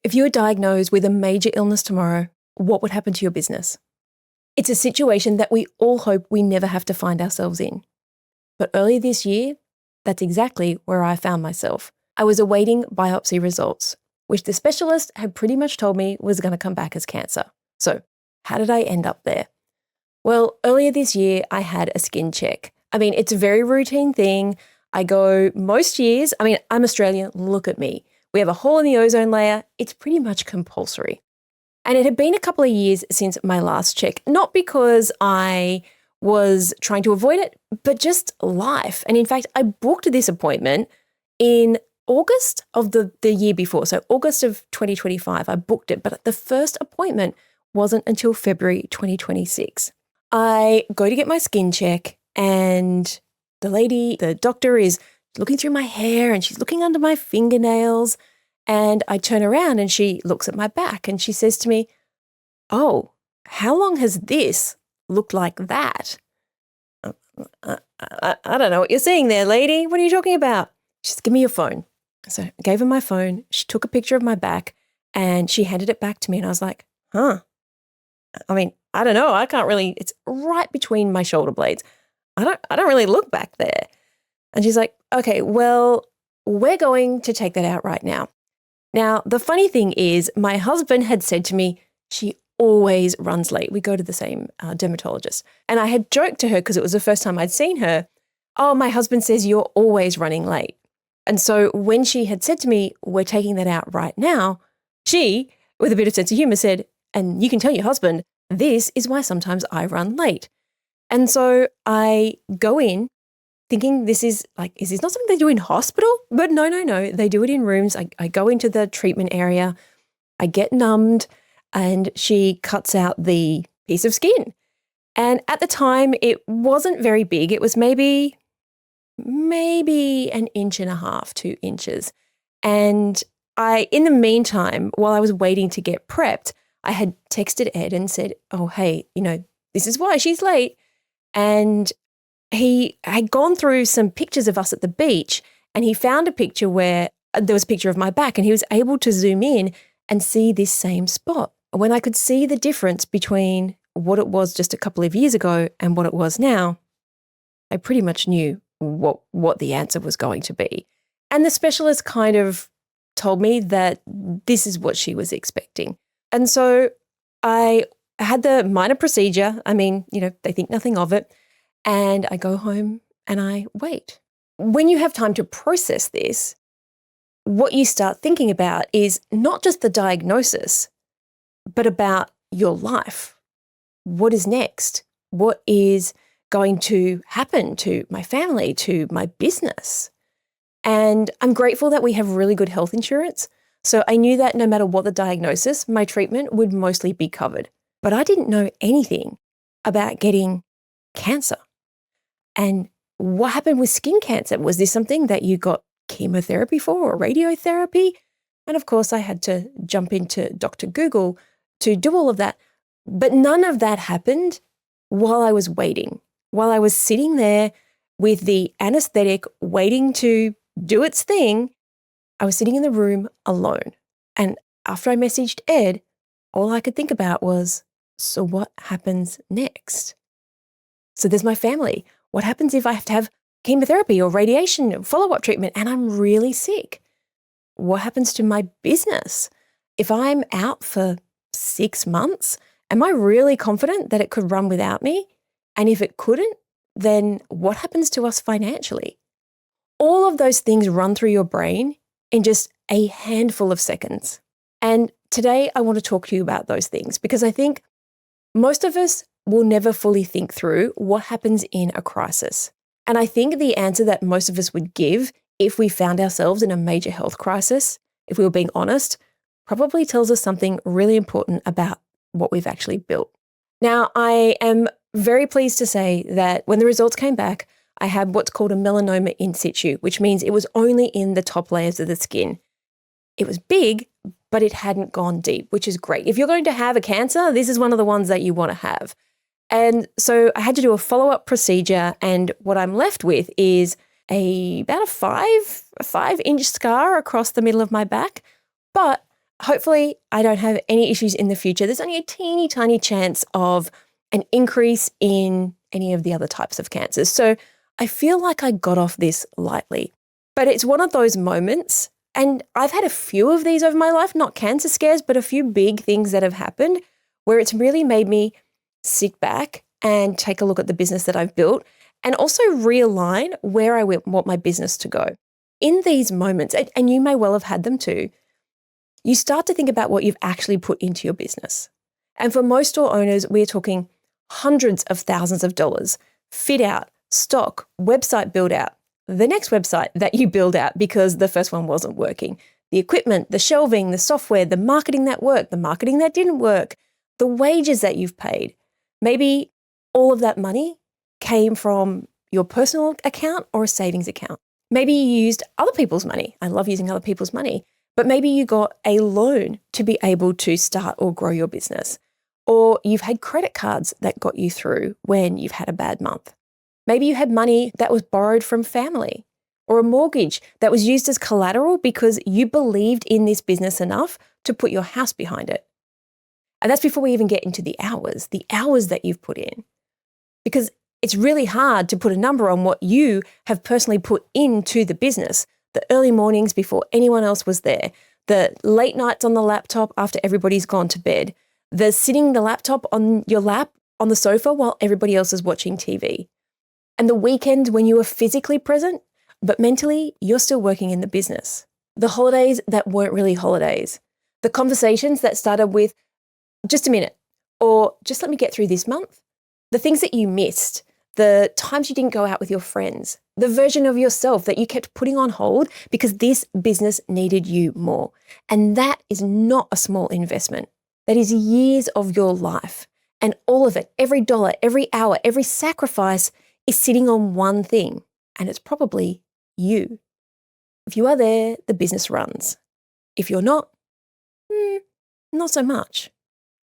If you were diagnosed with a major illness tomorrow, what would happen to your business? It's a situation that we all hope we never have to find ourselves in. But earlier this year, that's exactly where I found myself. I was awaiting biopsy results, which the specialist had pretty much told me was going to come back as cancer. So how did I end up there? Well, earlier this year, I had a skin check. It's a very routine thing. I go most years. I'm Australian. Look at me. We have a hole in the ozone layer. It's pretty much compulsory. And it had been a couple of years since my last check, not because I was trying to avoid it, but just life. And in fact, I booked this appointment in August of the year before. So August of 2025, I booked it, but the first appointment wasn't until February 2026. I go to get my skin check and the doctor is looking through my hair and she's looking under my fingernails. And I turn around and she looks at my back and she says to me, "Oh, how long has this looked like that?" I don't know what you're seeing there, lady. What are you talking about? She said, "Give me your phone." So I gave her my phone. She took a picture of my back and she handed it back to me. And I was like, I don't know. I can't really, it's right between my shoulder blades. I don't really look back there. And she's like, "Okay, well, we're going to take that out right now." Now, the funny thing is my husband had said to me, she always runs late. We go to the same dermatologist. And I had joked to her because it was the first time I'd seen her, "Oh, my husband says you're always running late." And so when she had said to me, "We're taking that out right now," she, with a bit of sense of humor, said, "And you can tell your husband, this is why sometimes I run late." And so I go in thinking is this not something they do in hospital? But no, they do it in rooms. I go into the treatment area, I get numbed, and she cuts out the piece of skin. And at the time, it wasn't very big. It was maybe 1.5 inches, 2 inches. And in the meantime, while I was waiting to get prepped, I had texted Ed and said, "Oh, hey, this is why she's late." And he had gone through some pictures of us at the beach and he found a picture where there was a picture of my back and he was able to zoom in and see this same spot. When I could see the difference between what it was just a couple of years ago and what it was now, I pretty much knew what the answer was going to be. And the specialist kind of told me that this is what she was expecting. And so I had the minor procedure. They think nothing of it. And I go home and I wait. When you have time to process this, what you start thinking about is not just the diagnosis, but about your life. What is next? What is going to happen to my family, to my business? And I'm grateful that we have really good health insurance. So I knew that no matter what the diagnosis, my treatment would mostly be covered. But I didn't know anything about getting cancer. And what happened with skin cancer? Was this something that you got chemotherapy for or radiotherapy? And of course, I had to jump into Dr. Google to do all of that. But none of that happened while I was waiting, while I was sitting there with the anesthetic waiting to do its thing. I was sitting in the room alone. And after I messaged Ed, all I could think about was, so what happens next? So there's my family. What happens if I have to have chemotherapy or radiation follow-up treatment and I'm really sick? What happens to my business? If I'm out for 6 months, am I really confident that it could run without me? And if it couldn't, then what happens to us financially? All of those things run through your brain in just a handful of seconds. And today I want to talk to you about those things because I think most of us will never fully think through what happens in a crisis. And I think the answer that most of us would give if we found ourselves in a major health crisis, if we were being honest, probably tells us something really important about what we've actually built. Now, I am very pleased to say that when the results came back, I had what's called a melanoma in situ, which means it was only in the top layers of the skin. It was big, but it hadn't gone deep, which is great. If you're going to have a cancer, this is one of the ones that you want to have. And so I had to do a follow-up procedure, and what I'm left with is about a 5-inch scar across the middle of my back. But Hopefully, I don't have any issues in the future. There's only a teeny tiny chance of an increase in any of the other types of cancers. So I feel like I got off this lightly. But it's one of those moments, and I've had a few of these over my life, not cancer scares, but a few big things that have happened where it's really made me sit back and take a look at the business that I've built and also realign where I want my business to go. In these moments, and you may well have had them too, you start to think about what you've actually put into your business. And for most store owners, we're talking hundreds of thousands of dollars, fit out, stock, website build out, the next website that you build out because the first one wasn't working, the equipment, the shelving, the software, the marketing that worked, the marketing that didn't work, the wages that you've paid. Maybe all of that money came from your personal account or a savings account. Maybe you used other people's money. I love using other people's money. But maybe you got a loan to be able to start or grow your business. Or you've had credit cards that got you through when you've had a bad month. Maybe you had money that was borrowed from family or a mortgage that was used as collateral because you believed in this business enough to put your house behind it. And that's before we even get into the hours that you've put in. Because it's really hard to put a number on what you have personally put into the business. The early mornings before anyone else was there, the late nights on the laptop after everybody's gone to bed, the sitting the laptop on your lap on the sofa while everybody else is watching TV, and the weekends when you were physically present, but mentally you're still working in the business. The holidays that weren't really holidays, the conversations that started with, just a minute, or just let me get through this month, the things that you missed, the times you didn't go out with your friends, the version of yourself that you kept putting on hold because this business needed you more. And that is not a small investment. That is years of your life. And all of it, every dollar, every hour, every sacrifice is sitting on one thing. And it's probably you. If you are there, the business runs. If you're not, not so much.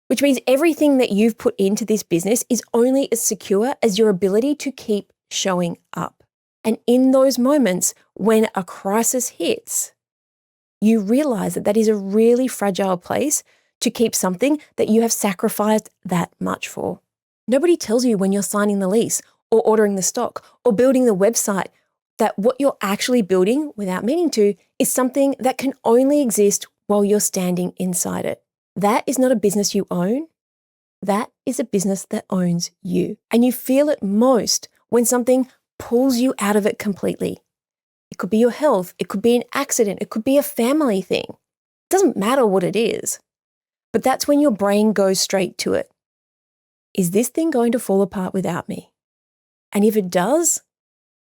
Which means everything that you've put into this business is only as secure as your ability to keep showing up. And in those moments when a crisis hits, you realize that that is a really fragile place to keep something that you have sacrificed that much for. Nobody tells you when you're signing the lease or ordering the stock or building the website that what you're actually building, without meaning to, is something that can only exist while you're standing inside it. That is not a business you own. That is a business that owns you. And you feel it most when something pulls you out of it completely. It could be your health. It could be an accident. It could be a family thing. It doesn't matter what it is. But that's when your brain goes straight to it. Is this thing going to fall apart without me? And if it does,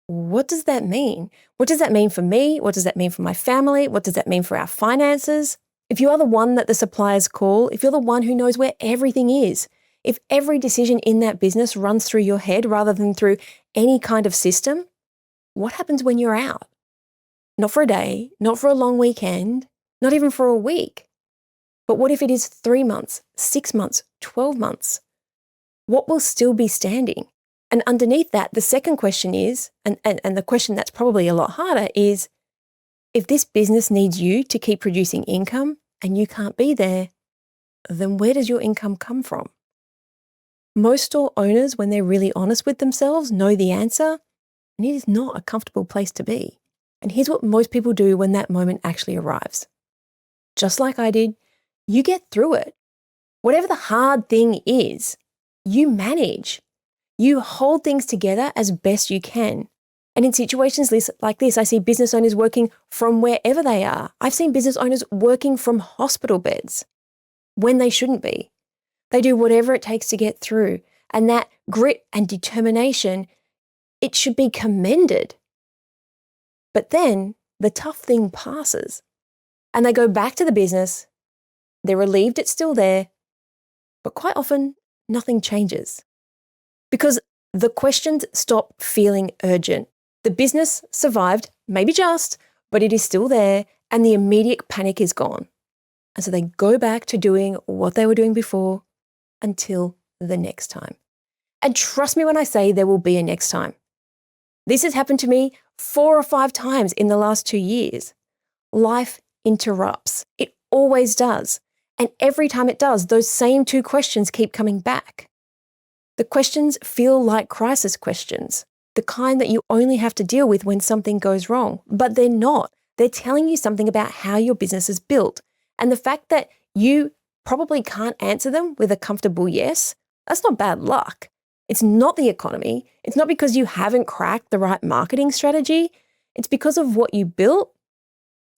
what does that mean? What does that mean for me? What does that mean for my family? What does that mean for our finances? If you are the one that the suppliers call, if you're the one who knows where everything is, if every decision in that business runs through your head rather than through any kind of system, what happens when you're out? Not for a day, not for a long weekend, not even for a week. But what if it is 3 months, 6 months, 12 months? What will still be standing? And underneath that, the second question is, and the question that's probably a lot harder is, if this business needs you to keep producing income and you can't be there, then where does your income come from? Most store owners, when they're really honest with themselves, know the answer, and it is not a comfortable place to be. And here's what most people do when that moment actually arrives. Just like I did, you get through it. Whatever the hard thing is, you manage. You hold things together as best you can. And in situations like this, I see business owners working from wherever they are. I've seen business owners working from hospital beds when they shouldn't be. They do whatever it takes to get through. And that grit and determination, it should be commended. But then the tough thing passes and they go back to the business. They're relieved it's still there, but quite often nothing changes because the questions stop feeling urgent. The business survived, maybe just, but it is still there and the immediate panic is gone. And so they go back to doing what they were doing before until the next time. And trust me when I say there will be a next time. This has happened to me 4 or 5 times in the last 2 years. Life interrupts. It always does. And every time it does, those same two questions keep coming back. The questions feel like crisis questions, the kind that you only have to deal with when something goes wrong, but they're not. They're telling you something about how your business is built. And the fact that you probably can't answer them with a comfortable yes, that's not bad luck. It's not the economy. It's not because you haven't cracked the right marketing strategy. It's because of what you built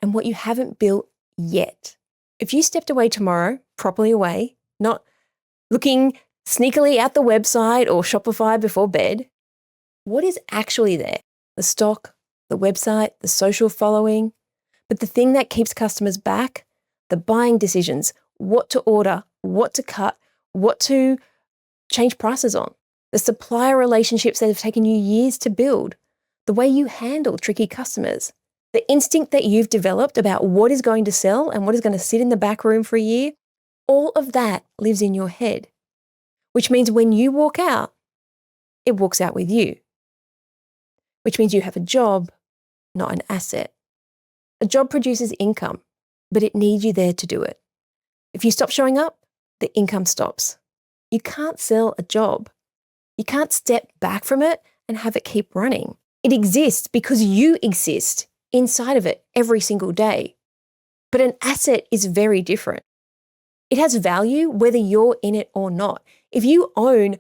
and what you haven't built yet. If you stepped away tomorrow, properly away, not looking sneakily at the website or Shopify before bed, what is actually there? The stock, the website, the social following. But the thing that keeps customers back, the buying decisions, what to order, what to cut, what to change prices on, the supplier relationships that have taken you years to build, the way you handle tricky customers, the instinct that you've developed about what is going to sell and what is going to sit in the back room for a year, all of that lives in your head, which means when you walk out, it walks out with you, which means you have a job, not an asset. A job produces income, but it needs you there to do it. If you stop showing up, the income stops. You can't sell a job. You can't step back from it and have it keep running. It exists because you exist inside of it every single day. But an asset is very different. It has value whether you're in it or not. If you own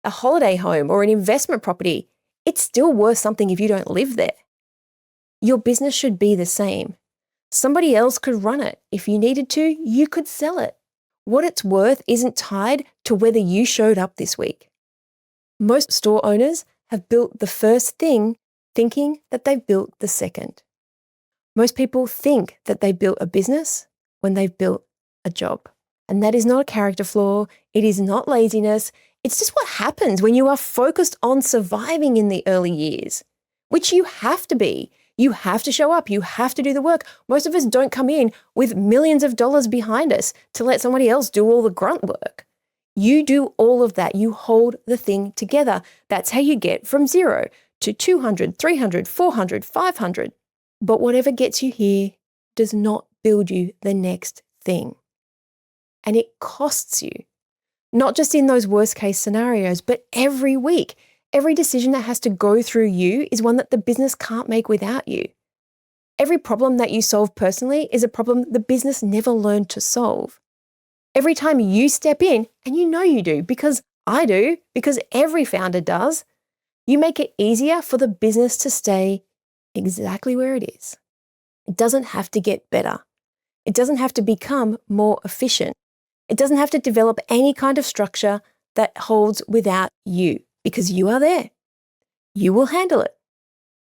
a holiday home or an investment property, it's still worth something if you don't live there. Your business should be the same. Somebody else could run it. If you needed to, you could sell it. What it's worth isn't tied to whether you showed up this week. Most store owners have built the first thing thinking that they've built the second. Most people think that they built a business when they've built a job. And that is not a character flaw. It is not laziness. It's just what happens when you are focused on surviving in the early years, which you have to be. You have to show up. You have to do the work. Most of us don't come in with millions of dollars behind us to let somebody else do all the grunt work. You do all of that. You hold the thing together. That's how you get from 0 to 200, 300, 400, 500. But whatever gets you here does not build you the next thing. And it costs you, not just in those worst case scenarios, but every week. Every decision that has to go through you is one that the business can't make without you. Every problem that you solve personally is a problem the business never learned to solve. Every time you step in, and you know you do, because I do, because every founder does, you make it easier for the business to stay exactly where it is. It doesn't have to get better. It doesn't have to become more efficient. It doesn't have to develop any kind of structure that holds without you. Because you are there. You will handle it.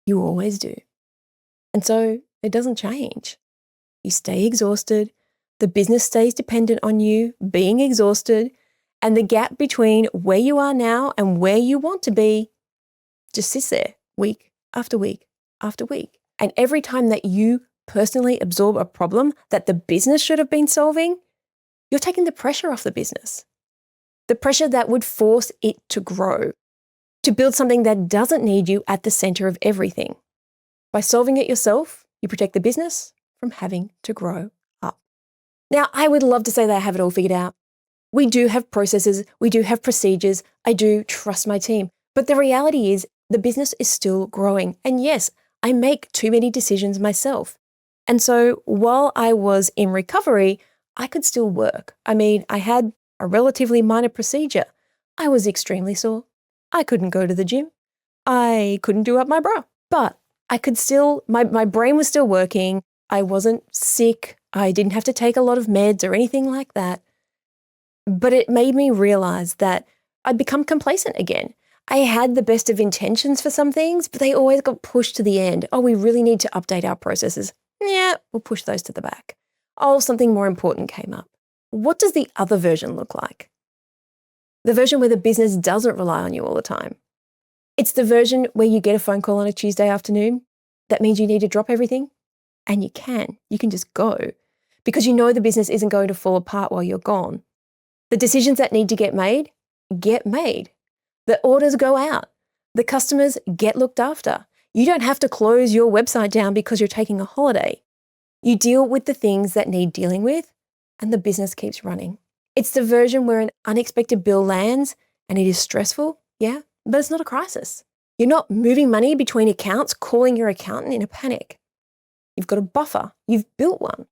You always do. And so it doesn't change. You stay exhausted. The business stays dependent on you being exhausted. And the gap between where you are now and where you want to be just sits there week after week after week. And every time that you personally absorb a problem that the business should have been solving, you're taking the pressure off the business. The pressure that would force it to grow, to build something that doesn't need you at the center of everything. By solving it yourself, you protect the business from having to grow up. Now, I would love to say that I have it all figured out. We do have processes, we do have procedures, I do trust my team. But the reality is the business is still growing. And yes, I make too many decisions myself. And so while I was in recovery, I could still work. I mean, I had a relatively minor procedure. I was extremely sore. I couldn't go to the gym. I couldn't do up my bra, but I could still, my brain was still working. I wasn't sick. I didn't have to take a lot of meds or anything like that. But it made me realize that I'd become complacent again. I had the best of intentions for some things, but they always got pushed to the end. Oh, we really need to update our processes. Yeah, we'll push those to the back. Oh, something more important came up. What does the other version look like? The version where the business doesn't rely on you all the time. It's the version where you get a phone call on a Tuesday afternoon. That means you need to drop everything. And you can just go because you know the business isn't going to fall apart while you're gone. The decisions that need to get made. The orders go out. The customers get looked after. You don't have to close your website down because you're taking a holiday. You deal with the things that need dealing with, and the business keeps running. It's the version where an unexpected bill lands and it is stressful, yeah, but it's not a crisis. You're not moving money between accounts, calling your accountant in a panic. You've got a buffer. You've built one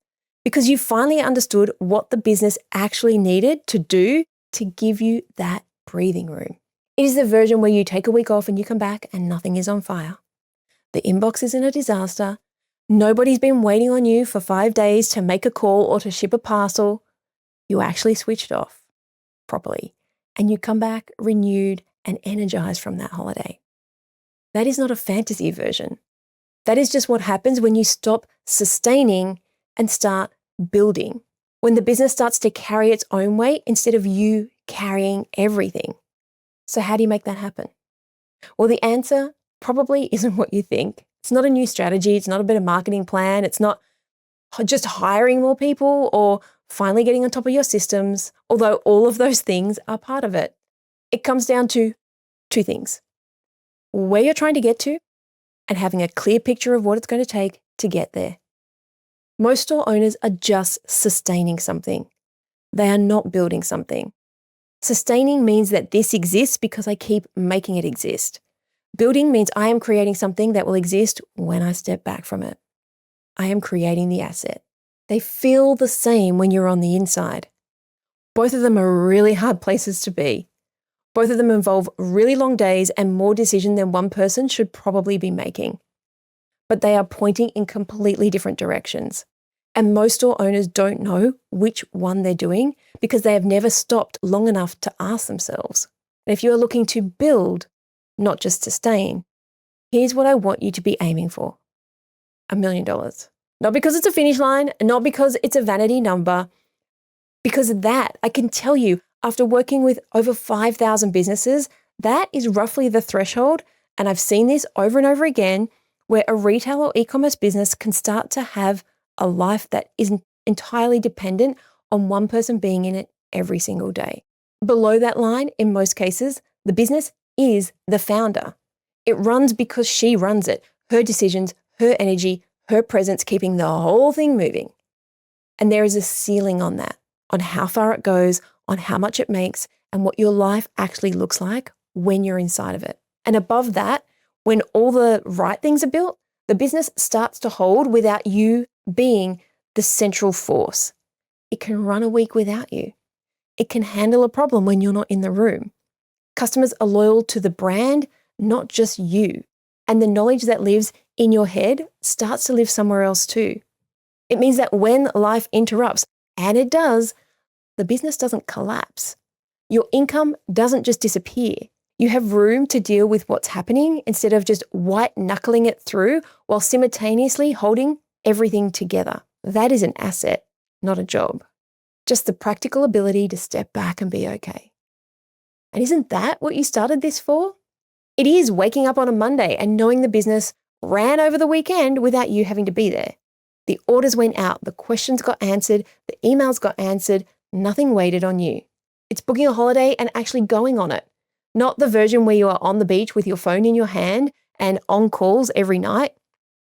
because you finally understood what the business actually needed to do to give you that breathing room. It is the version where you take a week off and you come back and nothing is on fire. The inbox isn't a disaster. Nobody's been waiting on you for 5 days to make a call or to ship a parcel. You actually switched off properly and you come back renewed and energized from that holiday. That is not a fantasy version. That is just what happens when you stop sustaining and start building. When the business starts to carry its own weight instead of you carrying everything. So how do you make that happen? Well, the answer probably isn't what you think. It's not a new strategy. It's not a better marketing plan. It's not just hiring more people or finally getting on top of your systems, although all of those things are part of it. It comes down to 2 things: where you're trying to get to and having a clear picture of what it's going to take to get there. Most store owners are just sustaining something. They are not building something. Sustaining means that this exists because I keep making it exist. Building means I am creating something that will exist when I step back from it. I am creating the asset. They feel the same when you're on the inside. Both of them are really hard places to be. Both of them involve really long days and more decision than one person should probably be making. But they are pointing in completely different directions. And most store owners don't know which one they're doing because they have never stopped long enough to ask themselves. And if you are looking to build, not just sustain, here's what I want you to be aiming for: $1 million. Not because it's a finish line, not because it's a vanity number, because of that, I can tell you, after working with over 5,000 businesses, that is roughly the threshold. And I've seen this over and over again, where a retail or e-commerce business can start to have a life that isn't entirely dependent on one person being in it every single day. Below that line, in most cases, the business is the founder. It runs because she runs it. Her decisions, her energy, her presence, keeping the whole thing moving. And there is a ceiling on that, on how far it goes, on how much it makes, and what your life actually looks like when you're inside of it. And above that, when all the right things are built, the business starts to hold without you being the central force. It can run a week without you. It can handle a problem when you're not in the room. Customers are loyal to the brand, not just you. And the knowledge that lives in your head starts to live somewhere else too. It means that when life interrupts, and it does, the business doesn't collapse. Your income doesn't just disappear. You have room to deal with what's happening instead of just white knuckling it through while simultaneously holding everything together. That is an asset, not a job. Just the practical ability to step back and be okay. And isn't that what you started this for? It is waking up on a Monday and knowing the business ran over the weekend without you having to be there. The orders went out, the questions got answered, the emails got answered, nothing waited on you. It's booking a holiday and actually going on it. Not the version where you are on the beach with your phone in your hand and on calls every night,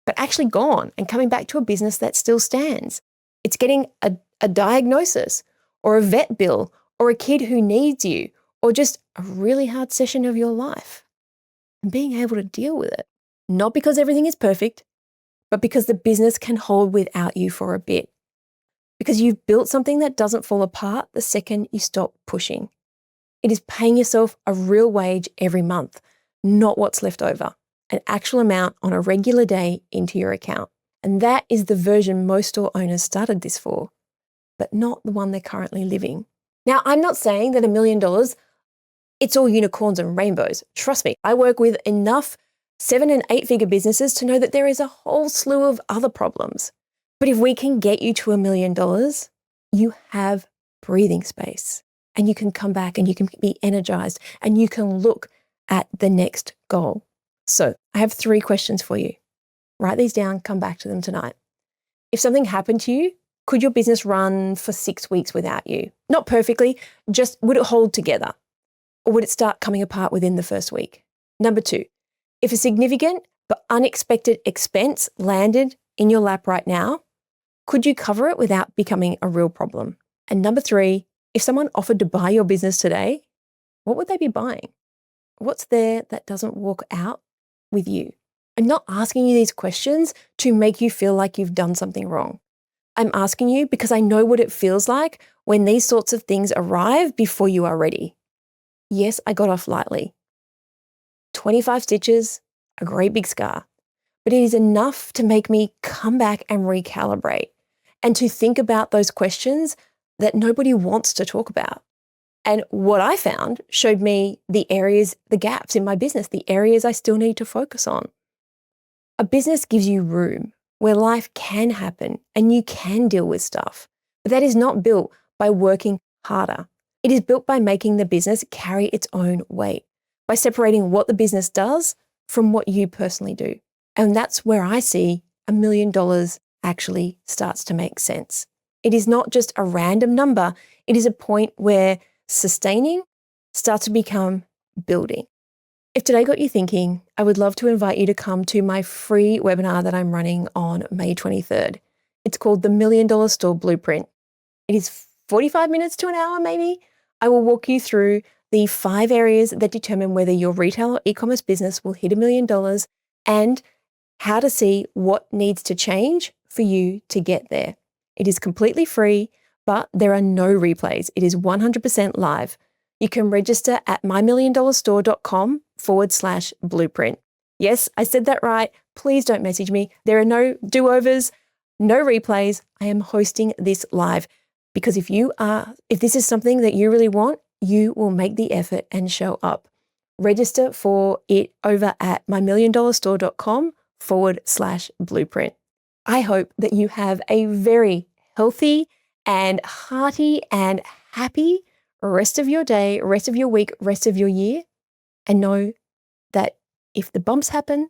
but actually gone and coming back to a business that still stands. It's getting a diagnosis or a vet bill or a kid who needs you or just a really hard session of your life and being able to deal with it. Not because everything is perfect, but because the business can hold without you for a bit. Because you've built something that doesn't fall apart the second you stop pushing. It is paying yourself a real wage every month, not what's left over, an actual amount on a regular day into your account. And that is the version most store owners started this for, but not the one they're currently living. Now, I'm not saying that $1 million, it's all unicorns and rainbows. Trust me, I work with enough 7- and 8-figure businesses to know that there is a whole slew of other problems. But if we can get you to $1 million, you have breathing space and you can come back and you can be energized and you can look at the next goal. So I have 3 questions for you. Write these down, come back to them tonight. If something happened to you, could your business run for 6 weeks without you? Not perfectly, just would it hold together? Or would it start coming apart within the first week? Number 2, if a significant but unexpected expense landed in your lap right now, Could you cover it without becoming a real problem? And number 3, if someone offered to buy your business today, what would they be buying? What's there that doesn't walk out with you? I'm not asking you these questions to make you feel like you've done something wrong. I'm asking you because I know what it feels like when these sorts of things arrive before you are ready. Yes, I got off lightly. 25 stitches, a great big scar. But it is enough to make me come back and recalibrate and to think about those questions that nobody wants to talk about. And what I found showed me the areas, the gaps in my business, the areas I still need to focus on. A business gives you room where life can happen and you can deal with stuff. But that is not built by working harder. It is built by making the business carry its own weight, by separating what the business does from what you personally do. And that's where I see $1 million actually starts to make sense. It is not just a random number. It is a point where sustaining starts to become building. If today got you thinking, I would love to invite you to come to my free webinar that I'm running on May 23rd. It's called the $1 Million Store Blueprint. It is 45 minutes to an hour, maybe. I will walk you through the 5 areas that determine whether your retail or e-commerce business will hit $1 million and how to see what needs to change for you to get there. It is completely free, but there are no replays. It is 100% live. You can register at mymilliondollarstore.com/blueprint. Yes, I said that right. Please don't message me. There are no do-overs, no replays. I am hosting this live because if this is something that you really want, you will make the effort and show up. Register for it over at mymilliondollarstore.com/blueprint. I hope that you have a very healthy and hearty and happy rest of your day, rest of your week, rest of your year, and know that if the bumps happen,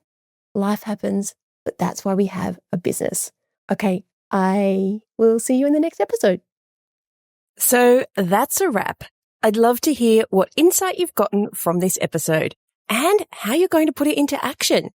life happens, but that's why we have a business. Okay, I will see you in the next episode. So that's a wrap. I'd love to hear what insight you've gotten from this episode and how you're going to put it into action.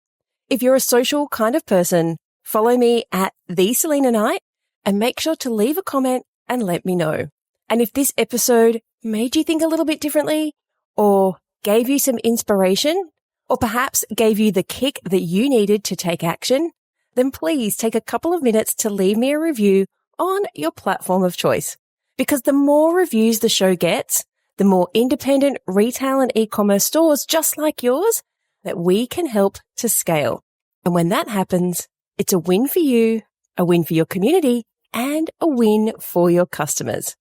If you're a social kind of person, follow me at the Salena Knight and make sure to leave a comment and let me know. And if this episode made you think a little bit differently or gave you some inspiration or perhaps gave you the kick that you needed to take action, then please take a couple of minutes to leave me a review on your platform of choice. Because the more reviews the show gets, the more independent retail and e-commerce stores just like yours that we can help to scale. And when that happens, it's a win for you, a win for your community, and a win for your customers.